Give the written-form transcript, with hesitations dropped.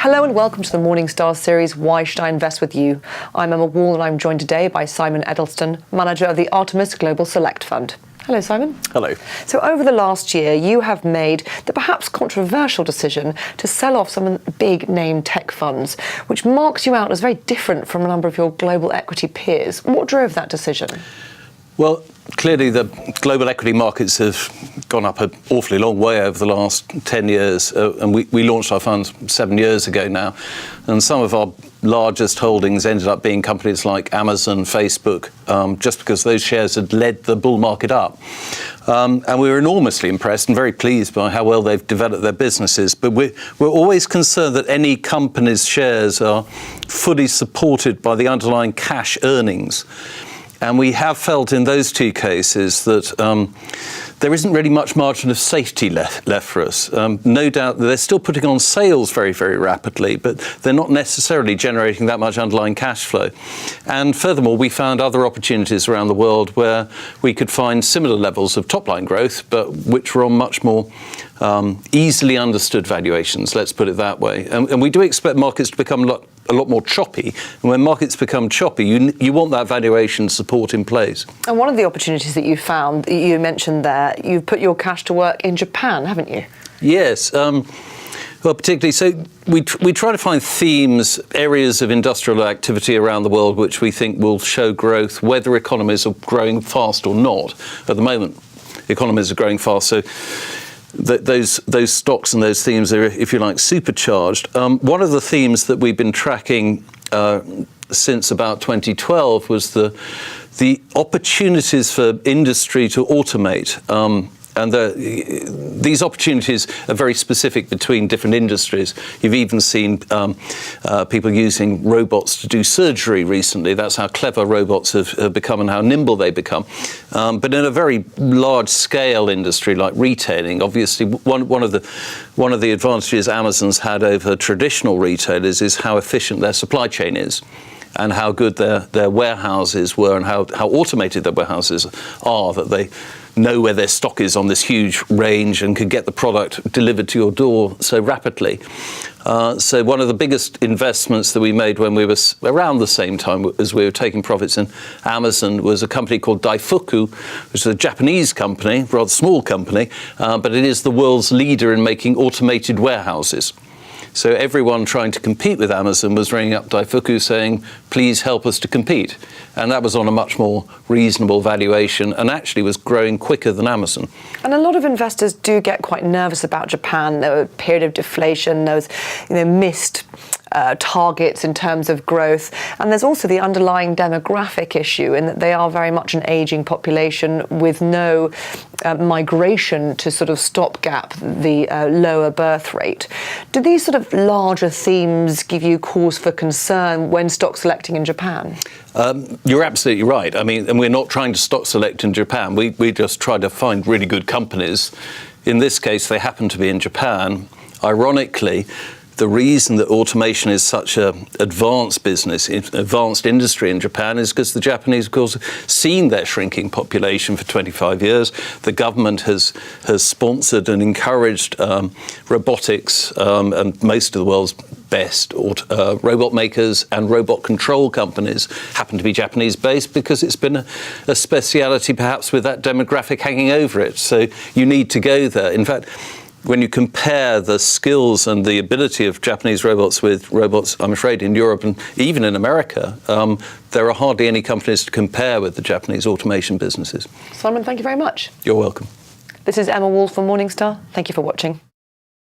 Hello and welcome to the Morningstar series, Why Should I Invest With You? I'm Emma Wall and I'm joined today by Simon Edelsten, manager of the Artemis Global Select Fund. Hello, Simon. Hello. So over the last year, you have made the perhaps controversial decision to sell off some big name tech funds, which marks you out as very different from a number of your global equity peers. What drove that decision? Well, clearly the global equity markets have gone up an awfully long way over the last 10 years. And we launched our fund 7 years ago now. And some of our largest holdings ended up being companies like Amazon, Facebook, just because those shares had led the bull market up. And we were enormously impressed and very pleased by how well they've developed their businesses. But we're always concerned that any company's shares are fully supported by the underlying cash earnings. And we have felt in those two cases that there isn't really much margin of safety left for us. No doubt they're still putting on sales very, very rapidly, but they're not necessarily generating that much underlying cash flow. And furthermore, we found other opportunities around the world where we could find similar levels of top-line growth, but which were on much more easily understood valuations, let's put it that way. And we do expect markets to become a lot more choppy. And when markets become choppy, you want that valuation support in place. And one of the opportunities that you found, you mentioned there, you've put your cash to work in Japan, haven't you? Yes. Well, particularly, so we try to find themes, areas of industrial activity around the world which we think will show growth, whether economies are growing fast or not. At the moment, economies are growing fast, so those stocks and those themes are, if you like, supercharged. One of the themes that we've been tracking since about 2012 was the opportunities for industry to automate. And these opportunities are very specific between different industries. You've even seen people using robots to do surgery recently. That's how clever robots have become and how nimble they become. But in a very large-scale industry like retailing, obviously one of the advantages Amazon's had over traditional retailers is how efficient their supply chain is, and how good their warehouses were, and how automated their warehouses are, that they know where their stock is on this huge range and can get the product delivered to your door so rapidly. So one of the biggest investments that we made when we were around the same time as we were taking profits in Amazon was a company called Daifuku, which is a Japanese company, rather small company, but it is the world's leader in making automated warehouses. So everyone trying to compete with Amazon was ringing up Daifuku saying, please help us to compete. And that was on a much more reasonable valuation and actually was growing quicker than Amazon. And a lot of investors do get quite nervous about Japan. There was a period of deflation, there was missed targets in terms of growth. And there's also the underlying demographic issue in that they are very much an ageing population with no migration to sort of stopgap the lower birth rate. Do these sort of larger themes give you cause for concern when stock selecting in Japan? You're absolutely right. I mean, and we're not trying to stock select in Japan. We just try to find really good companies. In this case, they happen to be in Japan. Ironically, the reason that automation is such an advanced business, advanced industry in Japan is because the Japanese, of course, have seen their shrinking population for 25 years. The government has sponsored and encouraged robotics, and most of the world's best robot makers and robot control companies happen to be Japanese-based because it's been a speciality perhaps with that demographic hanging over it. So you need to go there. In fact, when you compare the skills and the ability of Japanese robots with robots, I'm afraid, in Europe and even in America, there are hardly any companies to compare with the Japanese automation businesses. Simon, thank you very much. You're welcome. This is Emma Wall from Morningstar. Thank you for watching.